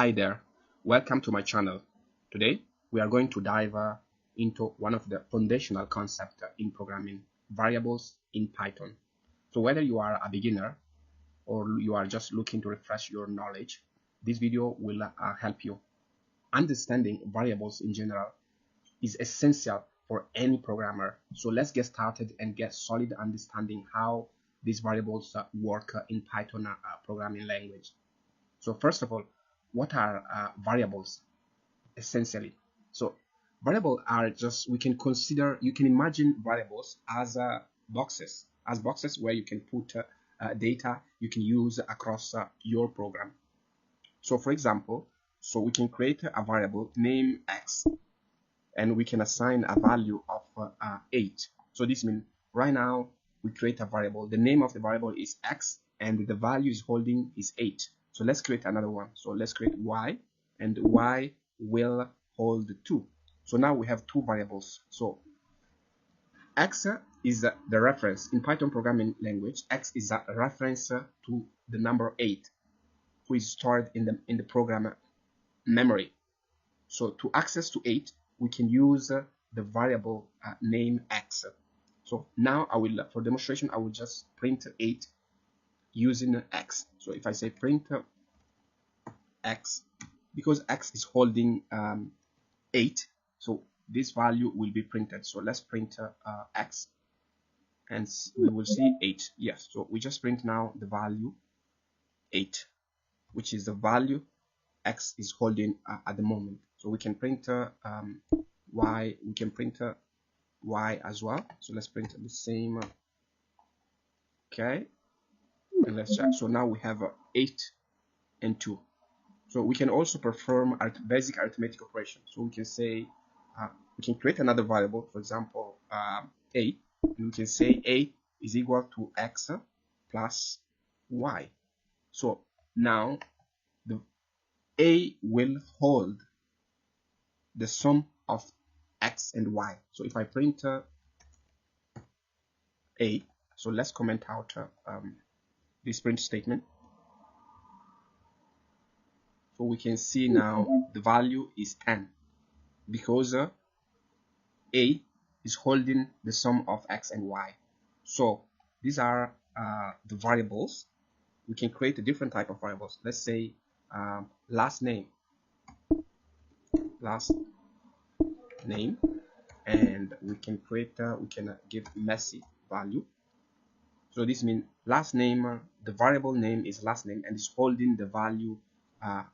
Hi there, welcome to my channel. Today we are going to dive into one of the foundational concepts in programming, variables in Python. So whether you are a beginner or you are just looking to refresh your knowledge, this video will help you. Understanding variables in general is essential for any programmer. So let's get started and get solid understanding how these variables work in Python programming language. So first of all, what are variables essentially? So variables are just, we can consider, you can imagine variables as boxes where you can put data you can use across your program. So for example, so we can create a variable named x and we can assign a value of 8. So this means right now we create a variable, the name of the variable is x and the value is holding is 8. So let's create another one. So let's create y, and y will hold 2. So now we have two variables. So x is the reference in Python programming language. X is a reference to the number 8, who is stored in the program memory. So to access to 8, we can use the variable name x. So now I will, for demonstration, I will just print 8 using x. So if I say print x, because x is holding 8, so this value will be printed. So let's print x, and we will see 8. Yes, so we just print now the value 8, which is the value x is holding at the moment. So we can print y, we can print y as well. So let's print the same. Okay, and let's check. So now we have 8 and 2. So we can also perform basic arithmetic operations. So we can say we can create another variable, for example a, and we can say a is equal to x plus y. So now the a will hold the sum of x and y. So if I print a, so let's comment out this print statement. So we can see now the value is 10 because a is holding the sum of x and y. So these are the variables. We can create a different type of variables. Let's say last name, and we can create we can give Messi value. So this means last name, the variable name is last name and is holding the value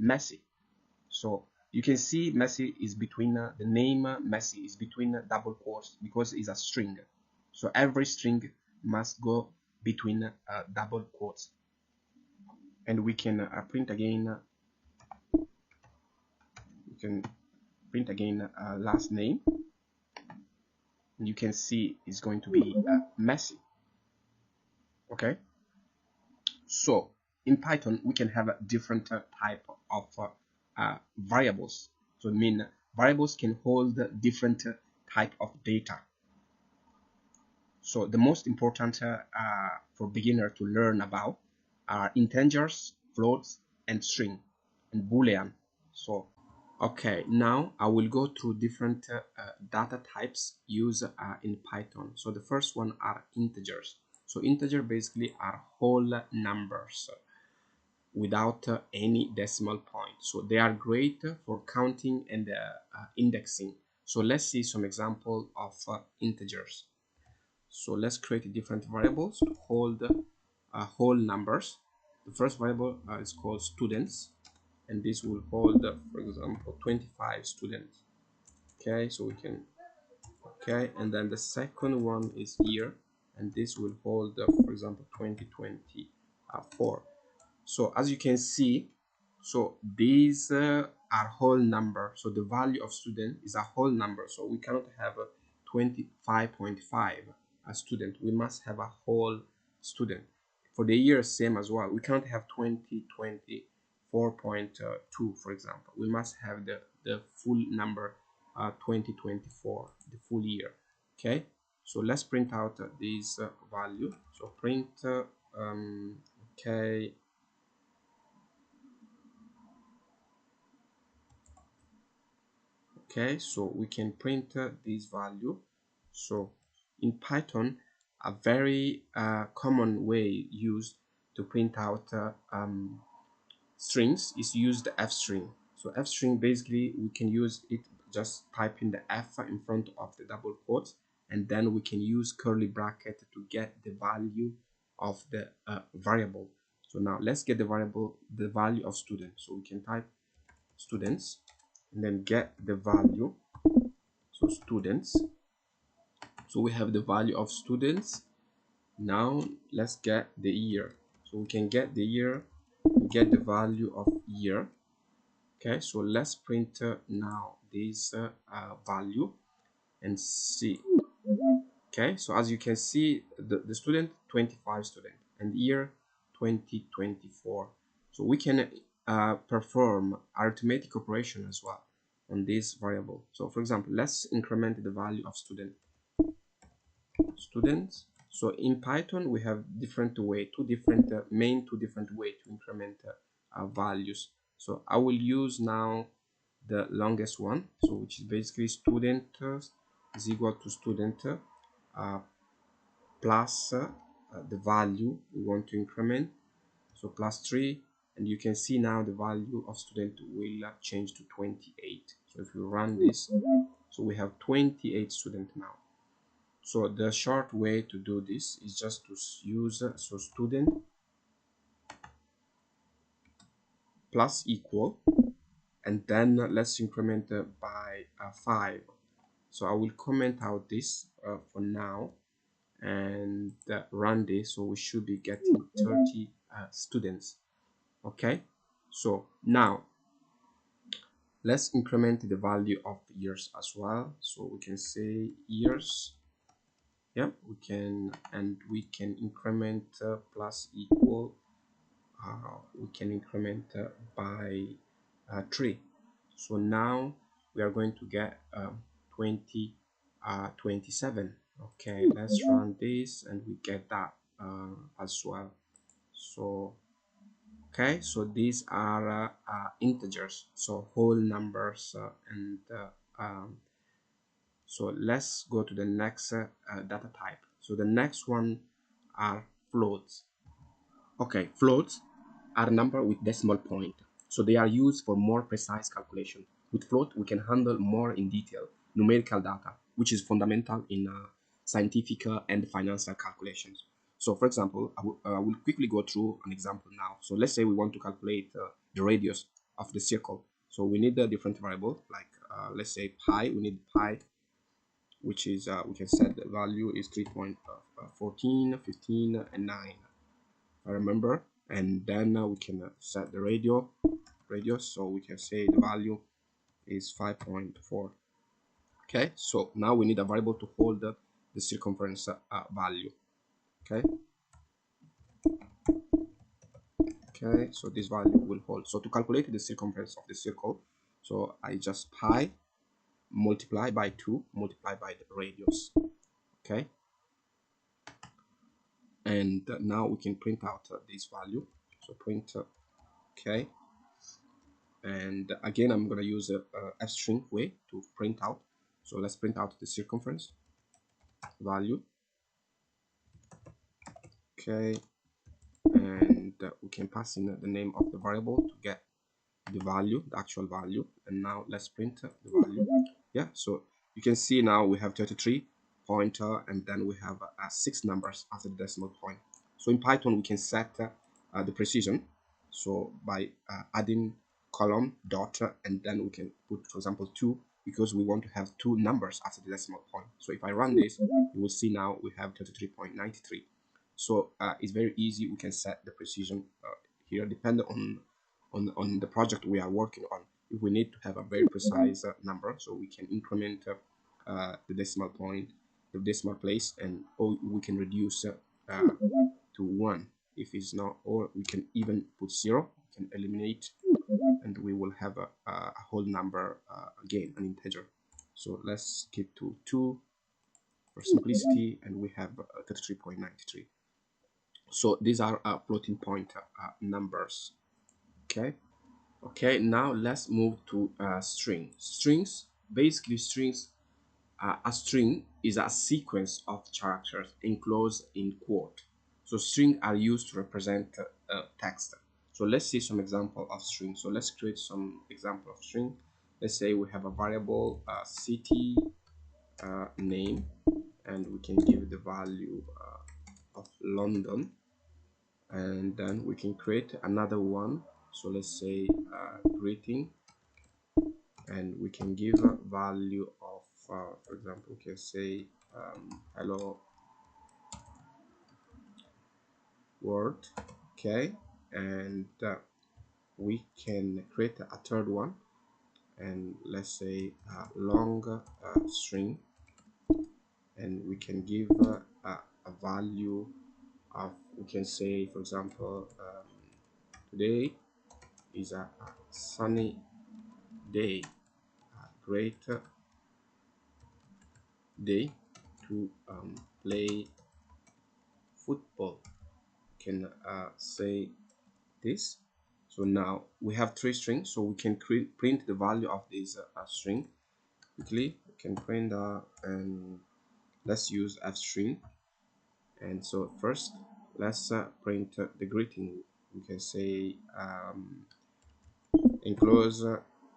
Messi. So you can see Messi is between the name Messi is between double quotes because it's a string. So every string must go between double quotes. And we can print again. We can print again last name. And you can see it's going to be Messi. Okay. So in Python we can have a different type of variables. So I mean variables can hold different type of data. So the most important for beginner to learn about are integers, floats, and string, and boolean. So okay, now I will go through different data types used in Python. So the first one are integers. So integer basically are whole numbers without any decimal point. So they are great for counting and indexing. So let's see some example of integers. So let's create different variables to hold whole numbers. The first variable is called students, and this will hold for example 25 students. Okay, so we can, okay, and then the second one is year, and this will hold for example 2024. So as you can see, so these are whole number. So the value of student is a whole number, so we cannot have a 25.5 a student. We must have a whole student. For the year, same as well. We cannot have 2024.2, for example. We must have the full number 2024, the full year. Okay, so let's print out this value. So print okay, Okay, so we can print this value. So in Python, a very common way used to print out strings is use the f string. So f string, basically we can use it, just type in the f in front of the double quotes, and then we can use curly bracket to get the value of the variable. So now let's get the value of student. So we can type students and then get the value. So students, so we have the value of students. Now let's get the year. So we can get the year, get the value of year. Okay, so let's print now this value and see. Okay, so as you can see, the student 25 student and year 2024. So we can perform arithmetic operation as well on this variable. So for example, let's increment the value of students. So in Python we have different way, two different way to increment values. So I will use now the longest one, so which is basically student is equal to student plus the value we want to increment, so plus 3, and you can see now the value of student will change to 28. So if you run this, so we have 28 students now. So the short way to do this is just to use so student plus equal, and then let's increment by 5. So I will comment out this for now and run this. So we should be getting 30 students. Okay, so now let's increment the value of years as well. So we can say years. Yeah, we can, and we can increment plus equal. We can increment by 3. So now we are going to get 27. Okay, let's run this and we get that as well. So okay, so these are integers, so whole numbers, and so let's go to the next data type. So the next one are floats. Okay, floats are number with decimal point, so they are used for more precise calculation. With float, we can handle more in detail numerical data, which is fundamental in scientific and financial calculations. So for example, I will quickly go through an example now. So let's say we want to calculate the radius of the circle. So we need a different variable, like let's say pi. We need pi, which is we can set the value is 3.14, 15, and 9. I remember, and then we can set the radius, so we can say the value is 5.4. Okay, so now we need a variable to hold the circumference value. Okay, so this value will hold. So to calculate the circumference of the circle, so I just pi multiply by 2 multiply by the radius. Okay, and now we can print out this value. So print okay, and again I'm gonna use a f string way to print out. So let's print out the circumference value. Okay, and we can pass in the name of the variable to get the value, the actual value. And now let's print the value. Yeah, so you can see now we have 33 pointer, and then we have 6 numbers after the decimal point. So in Python we can set the precision, so by adding column dot, and then we can put, for example, 2, because we want to have 2 numbers after the decimal point. So if I run this, you will see now we have 33.93. So it's very easy. We can set the precision here, depending on the project we are working on. If we need to have a very precise number, so we can increment the decimal point, the decimal place, and or we can reduce to 1 if it's not, or we can even put 0. We can eliminate, and we will have a whole number again, an integer. So let's keep to 2 for simplicity, and we have 33.93. So these are floating point numbers. Okay, now let's move to strings. basically strings, a string is a sequence of characters enclosed in quote. So strings are used to represent text. So let's see some example of string. So let's create some example of string. Let's say we have a variable city name, and we can give the value of London, and then we can create another one. So let's say greeting, and we can give a value of for example, we can say hello world. Okay, and we can create a third one, and let's say long string, and we can give a value of, we can say for example today is a sunny day, a great day to play football. Can say this. So now we have three strings, so we can print the value of this string quickly. We can print and let's use f string. And so first let's print the greeting. We can say enclose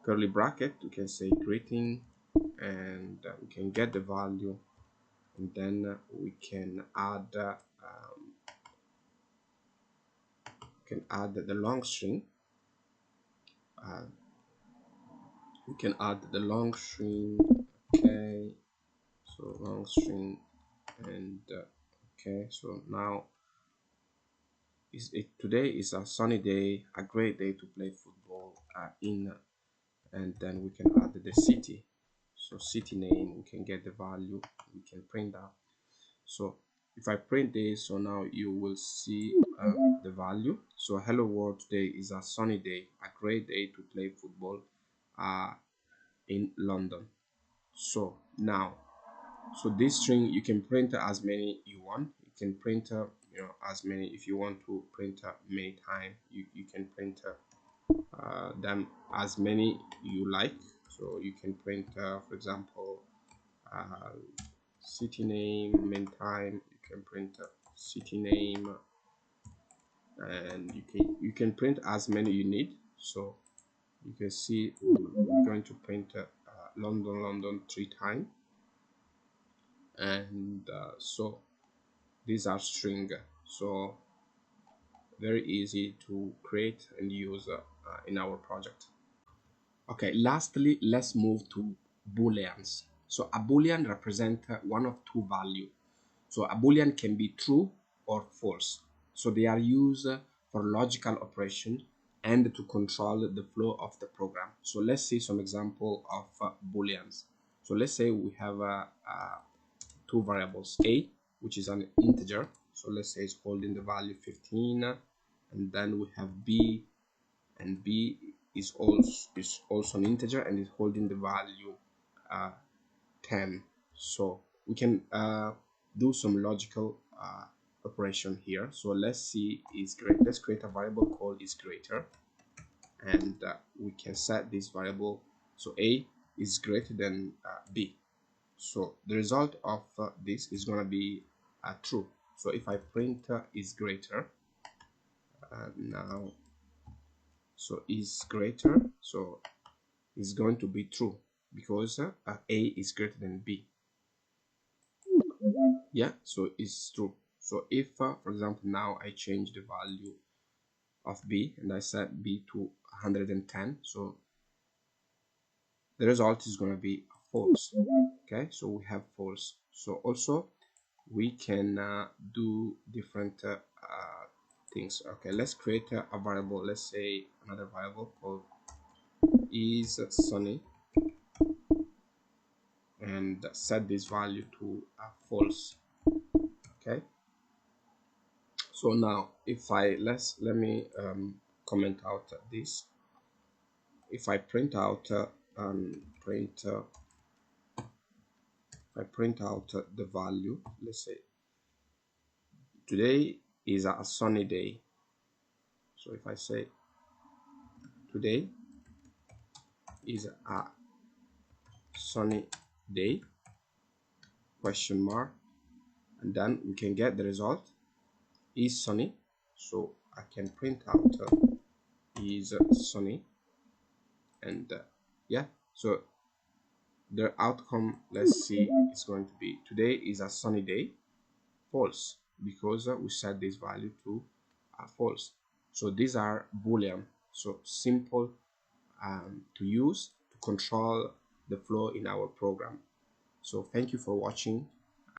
curly bracket, we can say greeting, and we can get the value, and then we can add the long string. We can add the long string. Okay, so long string, and okay, so now today is a sunny day, a great day to play football in, and then we can add the city. So city name, we can get the value, we can print that. So if I print this, so now you will see the value. So hello world, today is a sunny day, a great day to play football in London. So now, so this string you can print as many you want. You can print as many, if you want to print many times, you can print them as many you like. So you can print for example city name many time. You can print city name, and you can print as many you need. So you can see we're going to print London 3 times, and so these are string, so very easy to create and use in our project. Okay, lastly, let's move to booleans. So a boolean represents one of two values. So a boolean can be true or false. So they are used for logical operation and to control the flow of the program. So let's see some example of booleans. So let's say we have two variables, a, which is an integer. So let's say it's holding the value 15, and then we have b, and b is also an integer and is holding the value 10. So we can do some logical operation here. So let's see is great. Let's create a variable called is greater, and we can set this variable so a is greater than b. So the result of this is going to be true. So if I print is greater now, so is greater, so is going to be true because a is greater than b. Yeah, so it's true. So if for example now I change the value of b and I set b to 110, so the result is going to be false. Okay, so we have false. So also we can do different things. Okay, let's create a variable. Let's say another variable called is sunny, and set this value to false. Okay, so now if I let me comment out this. If I print out I print out the value, let's say today is a sunny day. So if I say today is a sunny day question mark, and then we can get the result is sunny. So I can print out is sunny, and yeah, so the outcome, let's see, is going to be today is a sunny day, false, because we set this value to false. So these are boolean, so simple to use to control the flow in our program. So thank you for watching.